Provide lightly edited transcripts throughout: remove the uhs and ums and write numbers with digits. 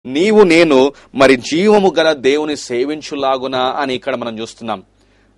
నీవు నేను మరి జీవము గల దేవుని సేవించులాగున అని ఇక్కడ మనం చూస్తున్నాం.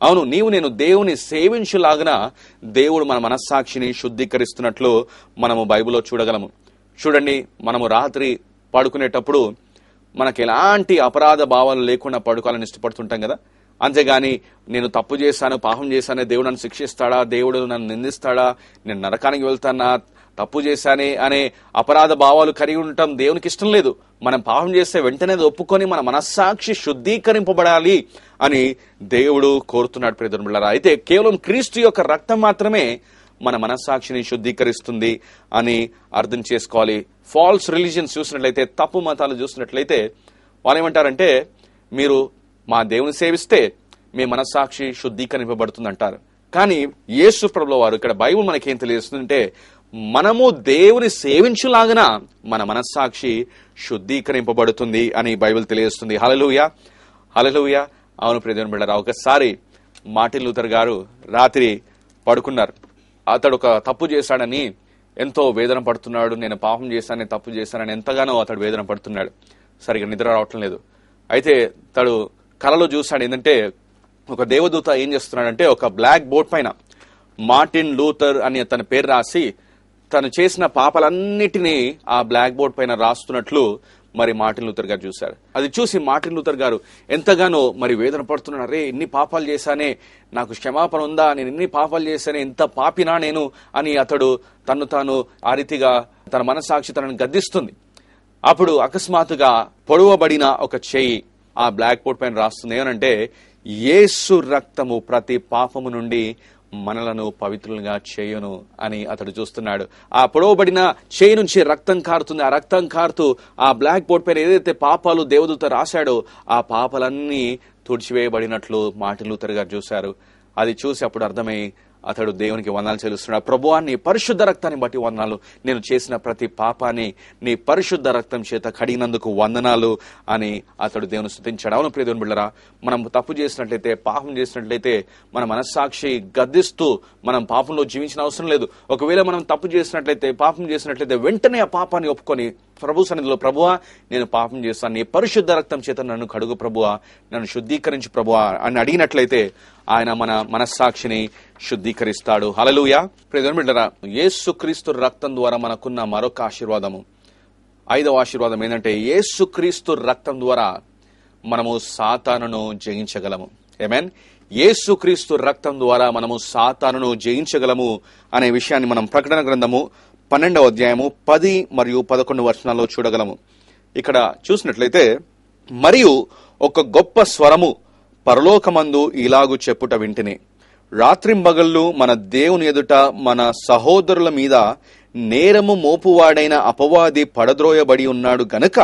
అవును, నీవు నేను దేవుని సేవించులాగున దేవుడు మన మనస్సాక్షిని శుద్ధీకరిస్తున్నట్లు మనము బైబిల్లో చూడగలము. చూడండి, మనము రాత్రి పడుకునేటప్పుడు మనకు ఎలాంటి అపరాధ భావాలు లేకుండా పడుకోవాలని ఇష్టపడుతుంటాం కదా. అంతేగాని నేను తప్పు చేశాను, పాపం చేశానే, దేవుడు నన్ను శిక్షిస్తాడా, దేవుడు నన్ను నిందిస్తాడా, నేను నరకానికి వెళ్తానా, తప్పు చేశానే అనే అపరాధ భావాలు కలిగి ఉండటం దేవునికి ఇష్టం లేదు. మనం పాపం చేస్తే వెంటనే ఒప్పుకొని మన మనస్సాక్షి శుద్ధీకరింపబడాలి అని దేవుడు కోరుతున్నాడు. ప్రియమైన బిడ్డలారా, అయితే కేవలం క్రీస్తు యొక్క రక్తం మాత్రమే మన మనస్సాక్షిని శుద్ధీకరిస్తుంది అని అర్థం చేసుకోవాలి. ఫాల్స్ రిలీజియన్స్ చూసినట్లయితే, తప్పు మతాలు చూసినట్లయితే వాళ్ళు ఏమంటారంటే, మీరు మా దేవుని సేవిస్తే మీ మనస్సాక్షి శుద్ధీకరింపబడుతుంది అంటారు. కానీ యేసు ప్రభుల వారు ఇక్కడ బైబిల్ మనకేం తెలియజేస్తుందంటే, మనము దేవుని సేవించులాగన మన మనస్సాక్షి శుద్ధీకరింపబడుతుంది అని బైబిల్ తెలియజేస్తుంది. హల్లెలూయా, హల్లెలూయా. అవును ప్రియమైన బిడ్డలారా, ఒకసారి మార్టిన్ లూథర్ గారు రాత్రి పడుకున్నారు. అతడు ఒక తప్పు చేశాడని ఎంతో వేదన పడుతున్నాడు. నేను పాపం చేశానని, తప్పు చేశానని ఎంతగానో అతడు వేదన పడుతున్నాడు. సరిగా నిద్ర రావటం లేదు. అయితే తడు కలలో చూశాడు ఏంటంటే, ఒక దేవదూత ఏం చేస్తున్నాడంటే, ఒక బ్లాక్ బోర్డ్ పైన మార్టిన్ లూథర్ అని తన పేరు రాసి తను చేసిన పాపాలన్నిటినీ ఆ బ్లాక్ బోర్డ్ పైన రాస్తున్నట్లు మరి మార్టిన్ లూథర్ గారు చూశారు. అది చూసి మార్టిన్ లూథర్ గారు ఎంతగానో మరి వేదన పడుతున్నాడు. అరే, ఇన్ని పాపాలు చేశానే, నాకు క్షమాపణ ఉందా, నేను ఇన్ని పాపాలు చేశానే, ఇంత పాపినా నేను అని అతడు తను తాను ఆ రీతిగా తన మనస్సాక్షి తనను గద్దిస్తుంది. అప్పుడు అకస్మాత్తుగా పొడవబడిన ఒక చెయ్యి ఆ బ్లాక్ బోర్డ్ పైన రాస్తుంది. ఏమనంటే, యేసు రక్తము ప్రతి పాపము నుండి మనలను పవిత్రులుగా చేయును అని అతడు చూస్తున్నాడు. ఆ పొడవబడిన చేయి నుంచి రక్తం కారుతుంది. ఆ రక్తం కారుతూ ఆ బ్లాక్ బోర్డ్ పైన ఏదైతే పాపాలు దేవదూత రాశాడో ఆ పాపాలన్నీ తుడిచివేయబడినట్లు మార్టిన్ లూథర్ గారు చూశారు. అది చూసి అప్పుడు అర్థమై అతడు దేవునికి వందనాలు చెల్లిస్తున్నాడు. ప్రభువా, నీ పరిశుద్ధ రక్తాన్ని బట్టి వందనాలు, నేను చేసిన ప్రతి పాపాన్ని నీ పరిశుద్ధ రక్తం చేత కడిగినందుకు వందనాలు అని అతడు దేవుని స్తుతించాడు. అవును ప్రియమైన బిడ్డలారా, మనం తప్పు చేసినట్లయితే, పాపం చేసినట్లయితే మన మనస్సాక్షి గద్దిస్తూ మనం పాపంలో జీవించిన అవసరం లేదు. ఒకవేళ మనం తప్పు చేసినట్లయితే, పాపం చేసినట్లయితే వెంటనే ఆ పాపాన్ని ఒప్పుకొని ప్రభు సన్నిధిలో, ప్రభువా నేను పాపం చేస్తాను, నీ పరిశుద్ధ రక్తం చేత నన్ను కడుగు ప్రభువా, నన్ను శుద్ధీకరించు ప్రభువా అని అడిగినట్లయితే ఆయన మన మనస్సాక్షిని శుద్ధీకరిస్తాడు. హల్లెలూయా. ప్రియమైన బిడ్డలారా, యేసుక్రీస్తు రక్తం ద్వారా మనకున్న మరొక ఆశీర్వాదము, 5వ ఆశీర్వాదం ఏంటంటే, యేసుక్రీస్తు రక్తం ద్వారా మనము సాతానును జయించగలము. ఆమేన్. యేసుక్రీస్తు రక్తం ద్వారా మనము సాతానును జయించగలము అనే విషయాన్ని మనం ప్రకటన గ్రంథము 12వ అధ్యాయము 10 మరియు 11 వచనాల్లో చూడగలము. ఇక్కడ చూసినట్లయితే, మరియు ఒక గొప్ప స్వరము పరలోకమందు ఇలాగు చెప్పుట వింటిని, రాత్రింబగళ్ళు మన దేవుని ఎదుట మన సహోదరుల మీద నేరము మోపువాడైన అపవాది పడద్రోయబడి ఉన్నాడు గనుక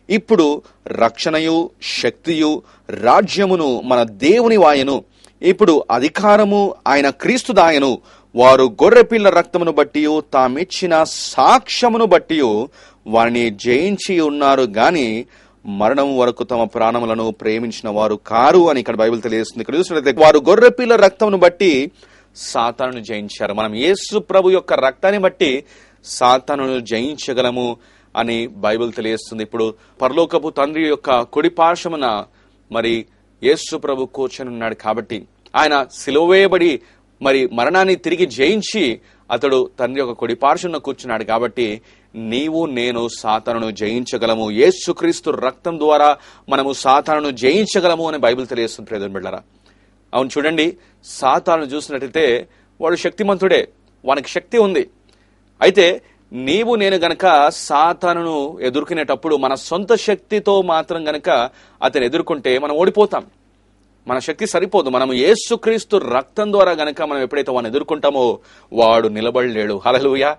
ఇప్పుడు రక్షణయు శక్తియు రాజ్యమును మన దేవుని వాయను, ఇప్పుడు అధికారము ఆయన క్రీస్తుదాయను. వారు గొర్రెపిల్ల రక్తమును బట్టి తామిచ్చిన సాక్ష్యమును బట్టి వారిని జయించి ఉన్నారు గాని మరణం వరకు తమ ప్రాణములను ప్రేమించిన వారు కారు అని ఇక్కడ బైబిల్ తెలియజేస్తుంది. ఇక్కడ చూసినట్లయితే వారు గొర్రెపిల్ల రక్తమును బట్టి సాతానును జయించారు. మనం యేసు ప్రభు యొక్క రక్తాన్ని బట్టి సాతానును జయించగలము అని బైబిల్ తెలియజేస్తుంది. ఇప్పుడు పరలోకపు తండ్రి యొక్క కుడి పార్శ్వమున మరి యేసు ప్రభు కూర్చొని ఉన్నాడు కాబట్టి, ఆయన సిలువ వేయబడి మరి మరణాన్ని తిరిగి జయించి అతడు తండ్రి యొక్క కుడి పార్శ్వమున కూర్చున్నాడు కాబట్టి నీవు నేను సాతానును జయించగలము. యేసుక్రీస్తు రక్తం ద్వారా మనము సాతానును జయించగలము అని బైబిల్ తెలియజేస్తుంది. ప్రియమైన బిడ్డలారా, అవును చూడండి, సాతాను చూసినట్లయితే వాడు శక్తిమంతుడే, వానికి శక్తి ఉంది. అయితే నీవు నేను గనక సాతానును ఎదుర్కొనేటప్పుడు మన సొంత శక్తితో మాత్రం గనక అతను ఎదుర్కొంటే మనం ఓడిపోతాం. మన శక్తి సరిపోదు. మనం యేసుక్రీస్తు రక్తం ద్వారా గనక మనం ఎప్పుడైతే వాడిని ఎదుర్కొంటామో వాడు నిలబడలేడు. హల్లెలూయా.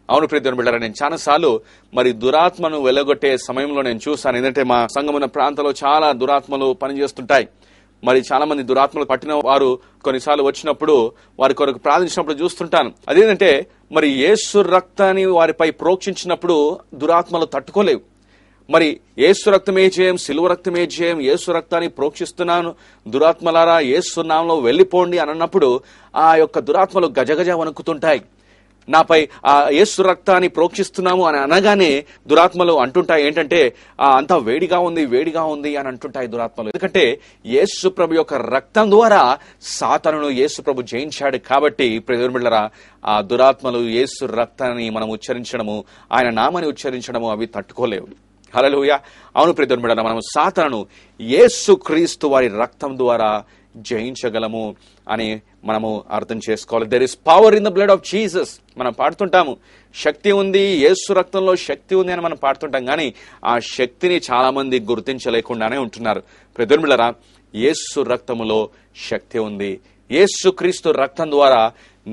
అవును ప్రియమైన బిడ్డలారా, నేను చాలాసార్లు మరి దురాత్మను వెలగొట్టే సమయంలో నేను చూసాను. ఏంటంటే మా సంఘమున్న ప్రాంతంలో చాలా దురాత్మలు పనిచేస్తుంటాయి. మరి చాలా మంది దురాత్మలు పట్టిన వారు కొన్నిసార్లు వచ్చినప్పుడు వారి కొరకు ప్రార్థించినప్పుడు చూస్తుంటాను. అదేంటంటే మరి యేసు రక్తాన్ని వారిపై ప్రోక్షించినప్పుడు దురాత్మలు తట్టుకోలేవు. మరి యేసు రక్తమే జయం, సిలువ రక్తమే జయం, యేసు రక్తాన్ని ప్రోక్షిస్తున్నాను, దురాత్మలారా యేసు నామములో వెళ్ళిపోండి అని అన్నప్పుడు ఆ యొక్క దురాత్మలు గజగజ వణుకుతుంటాయి. నాపై ఆ యేసు రక్తాన్ని ప్రోక్షిస్తున్నాము అని అనగానే దురాత్మలు అంటుంటాయి ఏంటంటే అంతా వేడిగా ఉంది అని అంటుంటాయి దురాత్మలు. ఎందుకంటే యేసు ప్రభు యొక్క రక్తం ద్వారా సాతానును యేసు ప్రభు జయించాడు కాబట్టి ప్రియమిత్రులారా, ఆ దురాత్మలు యేసు రక్తాన్ని మనం ఉచ్చరించడము, ఆయన నామాన్ని ఉచ్చరించడము అవి తట్టుకోలేవు. హల్లెలూయా. అవును ప్రియమిత్రులారా, మనం సాతానును యేసు క్రీస్తు వారి రక్తం ద్వారా జయించగలము అని మనము అర్థం చేసుకోవాలి. There is power in the blood of Jesus. మనం పాడుతుంటాము శక్తి ఉంది, యేసు రక్తంలో శక్తి ఉంది అని మనం పాడుతుంటాం, కానీ ఆ శక్తిని చాలా మంది గుర్తించలేకుండానే ఉంటున్నారు. ప్రియమిత్రులారా, యేసు రక్తములో శక్తి ఉంది. యేసు క్రీస్తు రక్తం ద్వారా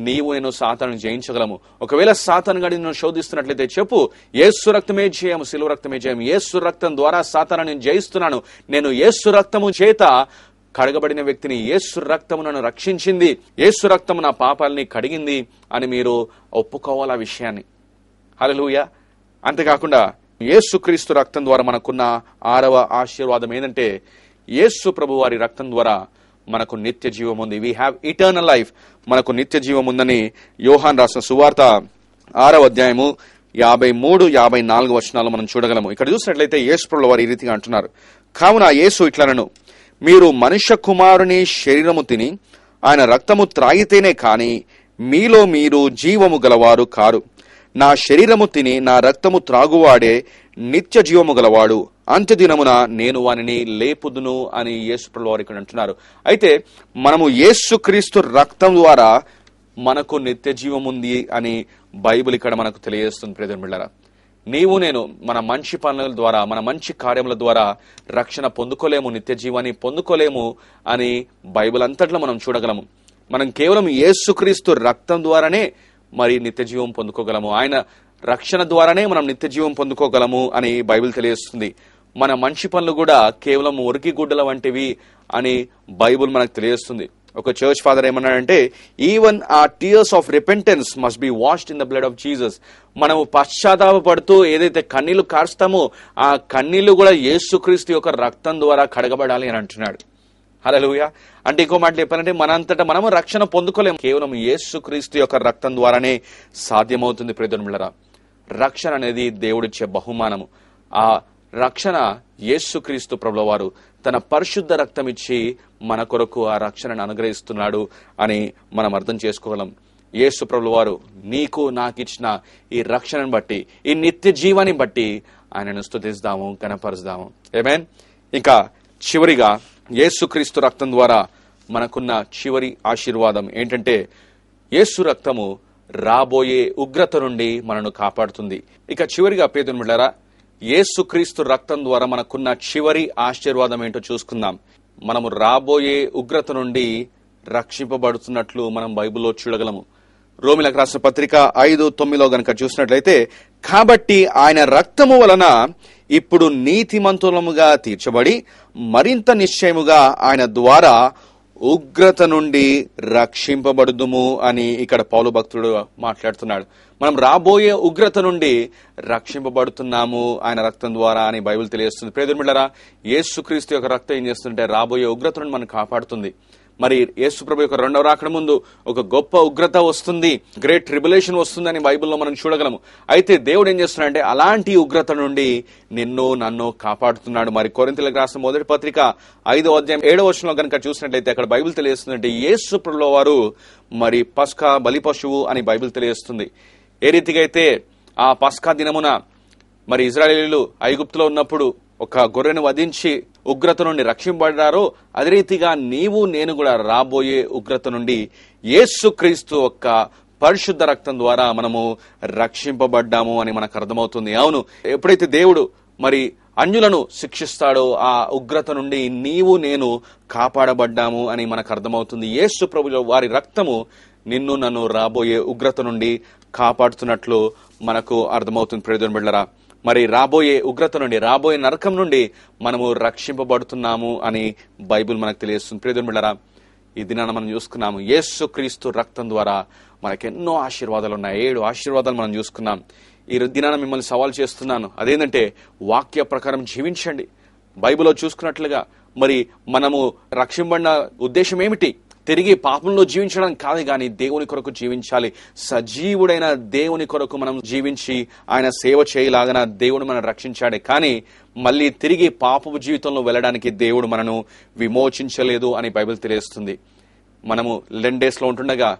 నీవు నేను సాతాను జయించగలము. ఒకవేళ సాతాను గడి నేను శోధిస్తున్నట్లయితే చెప్పు, యేసు రక్తమే జయము, సిలువ రక్తమే జయం. యేసు రక్తం ద్వారా సాతాను నేను జయిస్తున్నాను. నేను యేసు రక్తము చేత కడగబడిన వ్యక్తిని, యేసు రక్తము నన్ను రక్షించింది, యేసు రక్తము నా పాపాలని కడిగింది అని మీరు ఒప్పుకోవాలి ఆ విషయాన్ని. హల్లెలూయా. అంతేకాకుండా యేసుక్రీస్తు రక్తం ద్వారా మనకున్న 6వ ఆశీర్వాదం ఏంటంటే యేసు ప్రభు వారి రక్తం ద్వారా మనకు నిత్య జీవం ఉంది. We have eternal life. మనకు నిత్య జీవం ఉందని యోహాన్ రాసిన సువార్త 6వ అధ్యాయము 53-54 వచనాలు మనం చూడగలము. ఇక్కడ చూసినట్లయితే యేసు ప్రభు వారు ఈ రీతిగా అంటున్నారు, కావున యేసు ఇట్లనను, మీరు మనుష్య కుమారుని శరీరము తిని ఆయన రక్తము త్రాగితేనే కాని మీలో మీరు జీవము గలవారు కారు. నా శరీరము తిని నా రక్తము త్రాగువాడే నిత్య జీవము గలవాడు, అంత్యదినమున నేను వానిని లేపుదును అని యేసుప్రభువు వారు ఇక్కడ అంటున్నారు. అయితే మనము యేసుక్రీస్తు రక్తం ద్వారా మనకు నిత్య జీవం ఉంది అని బైబిల్ ఇక్కడ మనకు తెలియజేస్తుంది. ప్రియమిత్రులారా, నీవు నేను మన మంచి పనుల ద్వారా, మన మంచి కార్యముల ద్వారా రక్షణ పొందుకోలేము, నిత్య జీవాన్ని పొందుకోలేము అని బైబిల్ అంతట్లో మనం చూడగలము. మనం కేవలం యేసుక్రీస్తు రక్తం ద్వారానే మరి నిత్య జీవం పొందుకోగలము. ఆయన రక్షణ ద్వారానే మనం నిత్య జీవం పొందుకోగలము అని బైబిల్ తెలియజేస్తుంది. మన మంచి పనులు కూడా కేవలం ఉరికి గుడ్డల వంటివి అని బైబిల్ మనకు తెలియజేస్తుంది. ఒక చర్చ్ ఫాదర్ ఏమన్నాడంటే, ఈవెన్ ఆ tears of repentance must be washed in the blood of Jesus. మనము పశ్చాత్తాపడుతూ ఏదైతే కన్నీళ్లు కార్స్తామో ఆ కన్నీళ్లు కూడా యేసుక్రీస్తు యొక్క రక్తం ద్వారా కడగబడాలి అని అంటున్నాడు. హల్లెలూయా. అంటే ఇంకో మాట చెప్పాలంటే మనంతటా మనము రక్షణ పొందుకోలేము, కేవలం యేసుక్రీస్తు యొక్క రక్తం ద్వారానే సాధ్యమవుతుంది. ప్రియమిత్రులారా, రక్షణ అనేది దేవుడిచ్చే బహుమానము. ఆ రక్షణ యేసుక్రీస్తు ప్రభువు వారు తన పరిశుద్ధ రక్తం ఇచ్చి మన కొరకు ఆ రక్షణను అనుగ్రహిస్తున్నాడు అని మనం అర్థం చేసుకోగలం. యేసు ప్రభువు వారు నీకు నాకు ఇచ్చిన ఈ రక్షణను బట్టి, ఈ నిత్య జీవాన్ని బట్టి ఆయనను స్తుతిస్తాము, కనపరుస్తాము. ఆమేన్. ఇంకా చివరిగా యేసుక్రీస్తు రక్తం ద్వారా మనకున్న చివరి ఆశీర్వాదం ఏంటంటే యేసు రక్తము రాబోయే ఉగ్రత నుండి మనను కాపాడుతుంది. ఇక చివరిగా ప్రియమిత్రులారా, యేసుక్రీస్తు రక్తం ద్వారా మనకున్న చివరి ఆశీర్వాదం ఏంటో చూసుకుందాం. మనము రాబోయే ఉగ్రత నుండి రక్షింపబడుతున్నట్లు మనం బైబిల్లో చూడగలము. రోమిలకు రాసిన పత్రిక 5:9 గనక చూసినట్లయితే, కాబట్టి ఆయన రక్తము వలన ఇప్పుడు నీతిమంతులముగా తీర్చబడి మరింత నిశ్చయముగా ఆయన ద్వారా ఉగ్రత నుండి రక్షింపబడుదుము అని ఇక్కడ పౌలు భక్తుడు మాట్లాడుతున్నాడు. మనం రాబోయే ఉగ్రత నుండి రక్షింపబడుతున్నాము ఆయన రక్తం ద్వారా అని బైబిల్ తెలియజేస్తుంది. ప్రియమిత్రులారా, యేసుక్రీస్తు యొక్క రక్తం ఏం చేస్తుంటే రాబోయే ఉగ్రత నుండి మనం కాపాడుతుంది. మరి యేసు ప్రభు యొక్క రెండవ రాకడ ముందు ఒక గొప్ప ఉగ్రత వస్తుంది, గ్రేట్ ట్రిబులేషన్ వస్తుందని బైబిల్లో మనం చూడగలము. అయితే దేవుడు ఏం చేస్తున్నాడంటే అలాంటి ఉగ్రత నుండి నిన్ను నన్ను కాపాడుతున్నాడు. మరి కొరింథీయులకు రాసిన మొదటి పత్రిక 5వ అధ్యాయం 7వ వచనంలో కనుక చూసినట్లయితే అక్కడ బైబిల్ తెలియజేస్తుందంటే యేసు ప్రభువు వారు మరి పస్కా బలి పశువు అని బైబిల్ తెలియజేస్తుంది. ఏ రీతిగా అయితే ఆ పస్కా దినమున మరి ఇశ్రాయేలీయులు ఐగుప్తులో ఉన్నప్పుడు ఒక గొర్రెను వధించి ఉగ్రత నుండి రక్షింపబడ్డారో అదే రీతిగా నీవు నేను కూడా రాబోయే ఉగ్రత నుండి యేసుక్రీస్తు యొక్క పరిశుద్ధ రక్తం ద్వారా మనము రక్షింపబడ్డాము అని మనకు అర్థమవుతుంది. అవును, ఎప్పుడైతే దేవుడు మరి అన్యులను శిక్షిస్తాడో ఆ ఉగ్రత నుండి నీవు నేను కాపాడబడ్డాము అని మనకు అర్థమవుతుంది. యేసు ప్రభువు వారి రక్తము నిన్ను నన్ను రాబోయే ఉగ్రత నుండి కాపాడుతున్నట్లు మనకు అర్థమవుతుంది. ప్రియమైన బిడ్డలారా, మరి రాబోయే ఉగ్రత నుండి, రాబోయే నరకం నుండి మనము రక్షింపబడుతున్నాము అని బైబిల్ మనకు తెలియజేస్తుంది. ప్రియమైన బిడ్డలారా, ఈ దినాన్ని మనం చూసుకున్నాము. యేసుక్రీస్తు రక్తం ద్వారా మనకెన్నో ఆశీర్వాదాలు ఉన్నాయి. 7 ఆశీర్వాదాలు మనం చూసుకున్నాం. ఈ దినాన మిమ్మల్ని సవాల్ చేస్తున్నాను. అదేంటంటే వాక్య ప్రకారం జీవించండి. బైబిల్లో చూసుకున్నట్లుగా మరి మనము రక్షింపబడిన ఉద్దేశం ఏమిటి? తిరిగి పాపంలో జీవించడం కాదు కానీ దేవుని కొరకు జీవించాలి. సజీవుడైన దేవుని కొరకు మనం జీవించి ఆయన సేవ చేయలాగన దేవుడు మనం రక్షించాడే కానీ మళ్ళీ తిరిగి పాపపు జీవితంలో వెళ్ళడానికి దేవుడు మనను విమోచించలేదు అని బైబిల్ తెలియజేస్తుంది. మనము లెంట్ డేస్లో ఉంటుండగా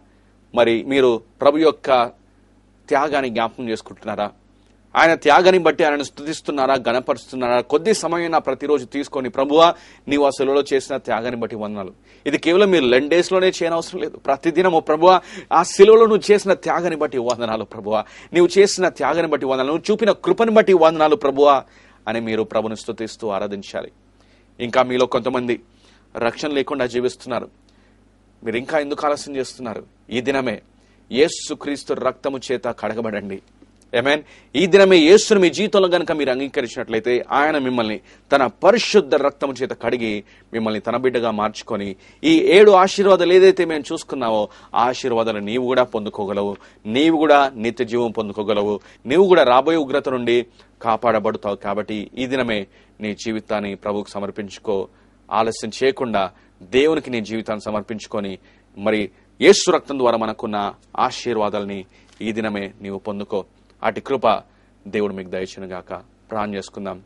మరి మీరు ప్రభు యొక్క త్యాగాన్ని జ్ఞాపకం చేసుకుంటున్నారా? ఆయన త్యాగాన్ని బట్టి ఆయనను స్తుతిస్తున్నారా, గణపరుస్తున్నారా? కొద్ది సమయం ప్రతిరోజు తీసుకొని ప్రభువా నీవు ఆ శిలువలో చేసిన త్యాగాన్ని బట్టి వందనాలు. ఇది కేవలం మీరు లెంట్ డేస్లోనే చేయనవసరం లేదు. ప్రతిదినము ప్రభువా ఆ శిలువలో నువ్వు చేసిన త్యాగాన్ని బట్టి వందనాలు ప్రభువా, నీవు చేసిన త్యాగాన్ని బట్టి వందనాలు, నువ్వు చూపిన కృపను బట్టి వందనాలు ప్రభువా అని మీరు ప్రభుని స్తుతిస్తూ ఆరాధించాలి. ఇంకా మీలో కొంతమంది రక్షణ లేకుండా జీవిస్తున్నారు. మీరు ఇంకా ఎందుకు ఆలస్యం చేస్తున్నారు? ఈ దినమే యేసుక్రీస్తు రక్తము చేత కడగబడండి. ఆమేన్. ఈ దినమే యేసుని మీ జీవితంలో గనుక మీరు అంగీకరించినట్లయితే ఆయన మిమ్మల్ని తన పరిశుద్ధ రక్తము చేత కడిగి మిమ్మల్ని తన బిడ్డగా మార్చుకొని ఈ 7 ఆశీర్వాదాలు ఏదైతే మేము చూసుకున్నావో ఆ ఆశీర్వాదాలు నీవు కూడా పొందుకోగలవు. నీవు కూడా నిత్య జీవం పొందుకోగలవు. నీవు కూడా రాబోయే ఉగ్రత నుండి కాపాడబడతావు. కాబట్టి ఈ దినమే నీ జీవితాన్ని ప్రభువుకు సమర్పించుకో. ఆలస్యం చేయకుండా దేవునికి నీ జీవితాన్ని సమర్పించుకొని మరి యేసు రక్తం ద్వారా మనకున్న ఆశీర్వాదాలని ఈ దినమే నీవు పొందుకో. అటు కృప దేవుడు మీకు దయచేయునుగాక. ప్రార్థన చేసుకుందాం.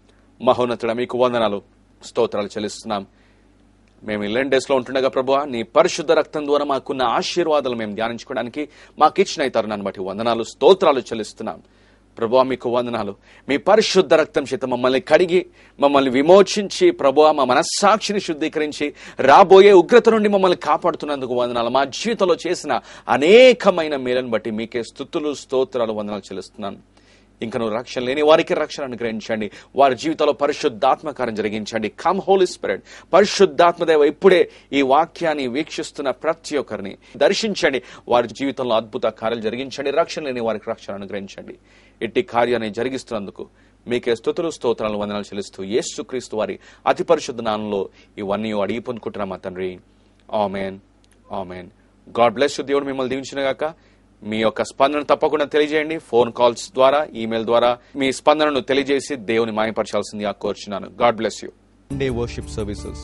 మహోన్నతుడా మీకు వందనాలు, స్తోత్రాలు చెల్లిస్తున్నాం. మేము లెంట్ డేస్లో ఉంటుండగా ప్రభువా నీ పరిశుద్ధ రక్తం ద్వారా మాకున్న ఆశీర్వాదాలు మేము ధ్యానించుకోవడానికి మాకు ఇచ్చిన ఈ తరుణాన్ని బట్టి వందనాలు, స్తోత్రాలు చెల్లిస్తున్నాం. ప్రభువా మీకు వందనాలు. మీ పరిశుద్ధ రక్తం చేత మమ్మల్ని కడిగి మమ్మల్ని విమోచించి ప్రభువా మా మనస్సాక్షిని శుద్ధీకరించి రాబోయే ఉగ్రత నుండి మమ్మల్ని కాపాడుతున్నందుకు వందనాలు. మా జీవితంలో చేసిన అనేకమైన మేలను బట్టి మీకే స్తుతులు, స్తోత్రాలు, వందనాలు చెల్లిస్తున్నాను. ఇంకా నువ్వు రక్షణ లేని వారికి రక్షణ అనుగ్రహించండి. వారి జీవితంలో పరిశుద్ధాత్మకారం జరిగించండి. కమ్ హోలీ స్పిరిట్, పరిశుద్ధాత్మదేవ ఇప్పుడే ఈ వాక్యాన్ని వీక్షిస్తున్న ప్రతి ఒక్కరిని దర్శించండి. వారి జీవితంలో అద్భుత కార్యాలు జరిగించండి. రక్షణ లేని వారికి రక్షణ అనుగ్రహించండి. ఇట్టి కార్యాన్ని జరిగిస్తున్నందుకు మీకే స్తుతులు, స్తోత్రాలు, వందనాలు చెల్లిస్తూ యేసుక్రీస్తు వారి అతి పరిశుద్ధ నామంలో ఇవన్నీ అడిగి పొందుకుంటున్నాం మా తండ్రి. ఆమేన్, ఆమేన్. God bless you. దేవుడు మిమ్మల్ని దీవించునుగాక. మీ యొక్క స్పందన తప్పకుండా తెలియజేయండి. ఫోన్ కాల్స్ ద్వారా, ఈమెయిల్ ద్వారా మీ స్పందనను తెలియజేసి దేవుని మాయపరచాల్సిందిగా కోరుచున్నాను. God bless you. Sunday worship services.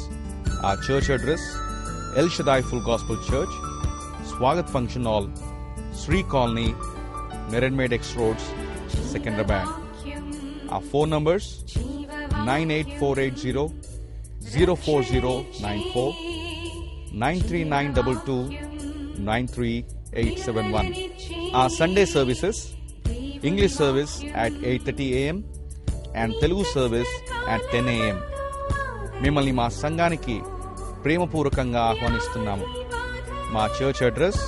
Our church address: El Shaddai Full Gospel Church, Swagat Function Hall, Sri Colony, Nerenmed X Roads, Secunderabad. Our phone numbers: 98480 04094, 93922 93871. Our Sunday services: English service at 8:30 a.m. and Telugu service at 10 a.m. మిమ్మల్ని మా సంఘానికి ప్రేమపూర్వకంగా ఆహ్వానిస్తున్నాము. మా church address: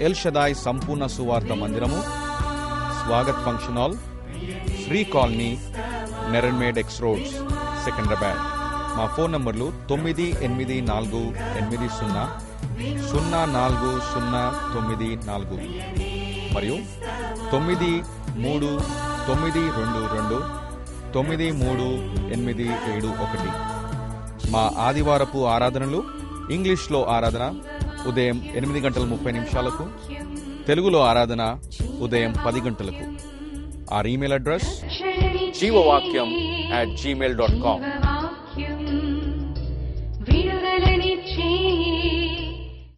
L షదాయ్ సంపూర్ణ సువార్త మందిరము, Swagat function hall, Sri colony, Neredmet X roads, Secunderabad. మా ఫోన్ నంబర్లు 9880040994 మరియు 9322938771. మా ఆదివారపు ఆరాధనలు: ఇంగ్లీష్లో ఆరాధన ఉదయం 8:30 తెలుగులో ఆరాధన ఉదయం 10 గంటలకు. our email address: jeevavakyam@gmail.com.